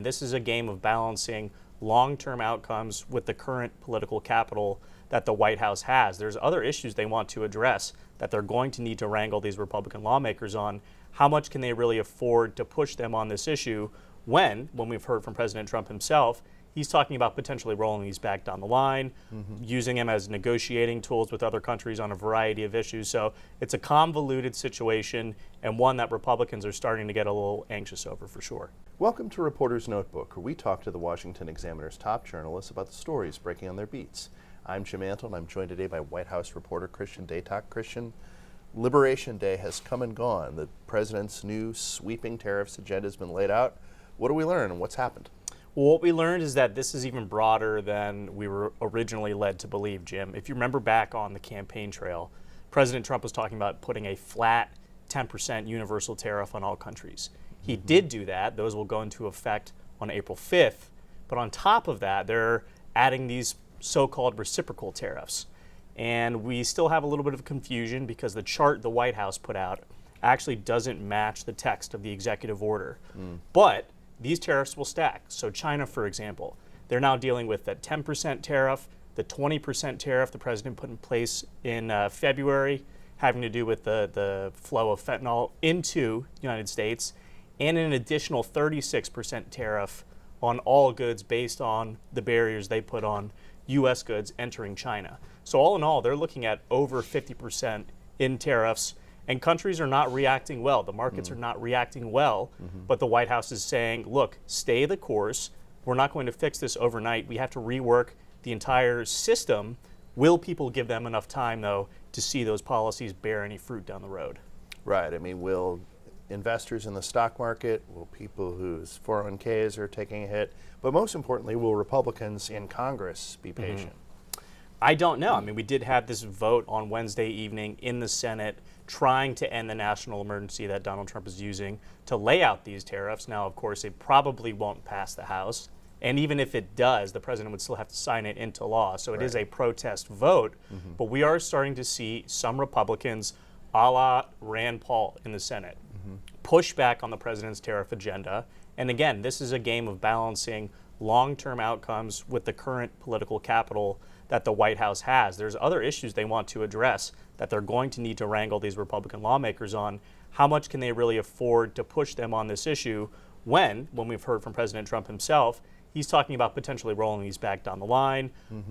This is a game of balancing long-term outcomes with the current political capital that the White House has. There's other issues they want to address that they're going to need to wrangle these Republican lawmakers on. How much can they really afford to push them on this issue when we've heard from President Trump himself, he's talking about potentially rolling these back down the line, using them as negotiating tools with other countries on a variety of issues. So it's a convoluted situation and one that Republicans are starting to get a little anxious over for sure. Welcome to Reporter's Notebook, where we talk to the Washington Examiner's top journalists about the stories breaking on their beats. I'm Jim Antle, and I'm joined today by White House reporter Christian Datoc. Christian, Liberation Day has come and gone. The president's new sweeping tariffs agenda has been laid out. What do we learn and what's happened? Well, what we learned is that this is even broader than we were originally led to believe, Jim. If you remember back on the campaign trail, President Trump was talking about putting a flat 10% universal tariff on all countries. He did do that. Those will go into effect on April 5th. But on top of that, they're adding these so-called reciprocal tariffs. And we still have a little bit of confusion because the chart the White House put out actually doesn't match the text of the executive order. But these tariffs will stack. So China, for example, they're now dealing with the 10% tariff, the 20% tariff the president put in place in February, having to do with the flow of fentanyl into the United States, and an additional 36% tariff on all goods based on the barriers they put on U.S. goods entering China. So all in all, they're looking at over 50% in tariffs, and countries are not reacting well. The markets are not reacting well, but the White House is saying, look, stay the course. We're not going to fix this overnight. We have to rework the entire system. Will people give them enough time, though, to see those policies bear any fruit down the road? Right. I mean, will investors in the stock market, will people whose 401ks are taking a hit, but most importantly, will Republicans in Congress be patient? I don't know. I mean, we did have this vote on Wednesday evening in the Senate trying to end the national emergency that Donald Trump is using to lay out these tariffs. Now, of course, it probably won't pass the House. And even if it does, the president would still have to sign it into law. So it is a protest vote. But we are starting to see some Republicans, a la Rand Paul in the Senate, push back on the president's tariff agenda. And again, this is a game of balancing long-term outcomes with the current political capital that the White House has. There's other issues they want to address that they're going to need to wrangle these Republican lawmakers on. How much can they really afford to push them on this issue when we've heard from President Trump himself, he's talking about potentially rolling these back down the line,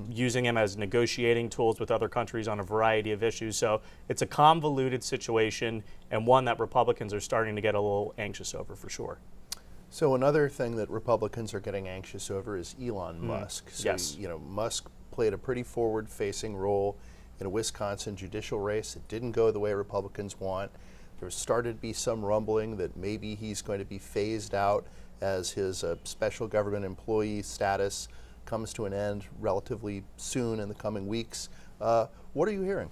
using them as negotiating tools with other countries on a variety of issues. So it's a convoluted situation and one that Republicans are starting to get a little anxious over for sure. So another thing that Republicans are getting anxious over is Elon Musk. So, Yes. you know, Musk played a pretty forward-facing role in a Wisconsin judicial race. It didn't go the way Republicans want. There started to be some rumbling that maybe he's going to be phased out as his special government employee status comes to an end relatively soon in the coming weeks. What are you hearing?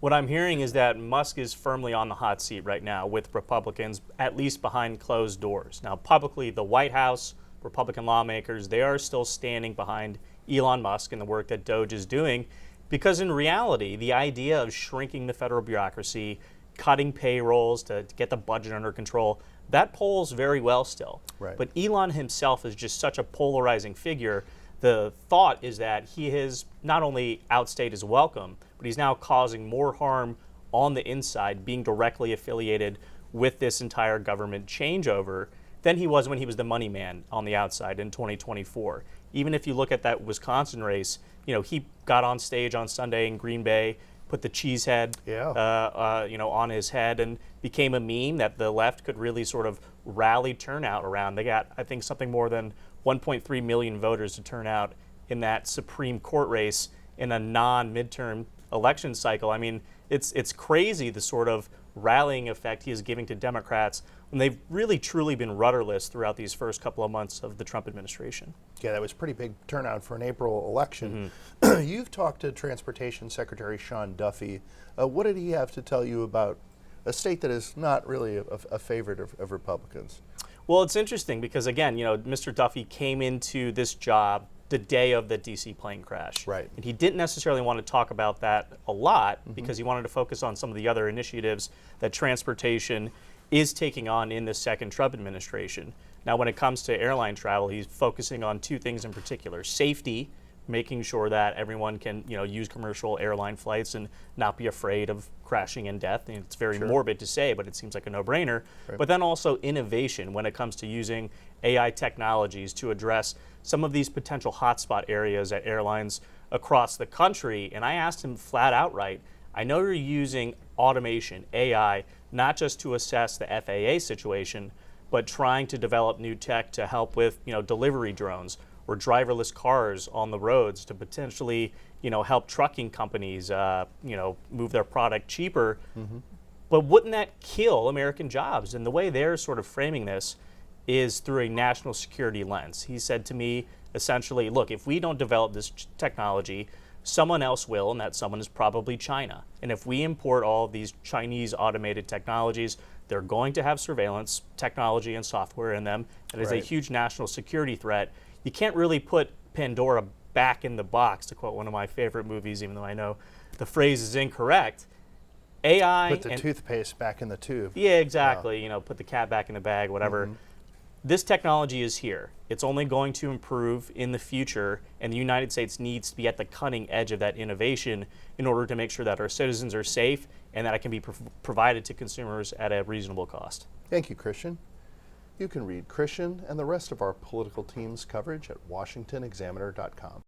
What I'm hearing is that Musk is firmly on the hot seat right now with Republicans, at least behind closed doors. Now, publicly, the White House, Republican lawmakers, they are still standing behind Elon Musk and the work that DOGE is doing, because in reality, the idea of shrinking the federal bureaucracy, cutting payrolls to get the budget under control, that polls very well still. Right. But Elon himself is just such a polarizing figure. The thought is that he has not only outstayed his welcome, but he's now causing more harm on the inside, being directly affiliated with this entire government changeover than he was when he was the money man on the outside in 2024. Even if you look at that Wisconsin race, you know, he got on stage on Sunday in Green Bay, put the cheese head, on his head, and became a meme that the left could really sort of rally turnout around. They got, I think, something more than 1.3 million voters to turn out in that Supreme Court race in a non-midterm election cycle. I mean, it's crazy the sort of rallying effect he is giving to Democrats when they've really truly been rudderless throughout these first couple of months of the Trump administration. Yeah, that was a pretty big turnout for an April election. You've talked to Transportation Secretary Sean Duffy. What did he have to tell you about a state that is not really a favorite of Republicans? Well, it's interesting because, again, you know, Mr. Duffy came into this job the day of the D.C. plane crash. Right. And he didn't necessarily want to talk about that a lot because he wanted to focus on some of the other initiatives that transportation is taking on in the second Trump administration. Now, when it comes to airline travel, he's focusing on two things in particular: safety, making sure that everyone can, use commercial airline flights and not be afraid of crashing and death. And it's very morbid to say, but it seems like a no-brainer. Right. But then also innovation when it comes to using AI technologies to address some of these potential hotspot areas at airlines across the country. And I asked him flat outright, I know you're using automation, AI, not just to assess the FAA situation, but trying to develop new tech to help with, delivery drones or driverless cars on the roads to potentially, help trucking companies, move their product cheaper. But wouldn't that kill American jobs? And the way they're sort of framing this is through a national security lens. He said to me, essentially, look, if we don't develop this technology, someone else will, and that someone is probably China. And if we import all of these Chinese automated technologies, they're going to have surveillance technology and software in them. It is a huge national security threat. You can't really put Pandora back in the box, to quote one of my favorite movies, even though I know the phrase is incorrect. AI Put the toothpaste back in the tube. Yeah, exactly. Put the cat back in the bag, whatever. This technology is here. It's only going to improve in the future, and the United States needs to be at the cutting edge of that innovation in order to make sure that our citizens are safe and that it can be provided to consumers at a reasonable cost. Thank you, Christian. You can read Christian and the rest of our political team's coverage at washingtonexaminer.com.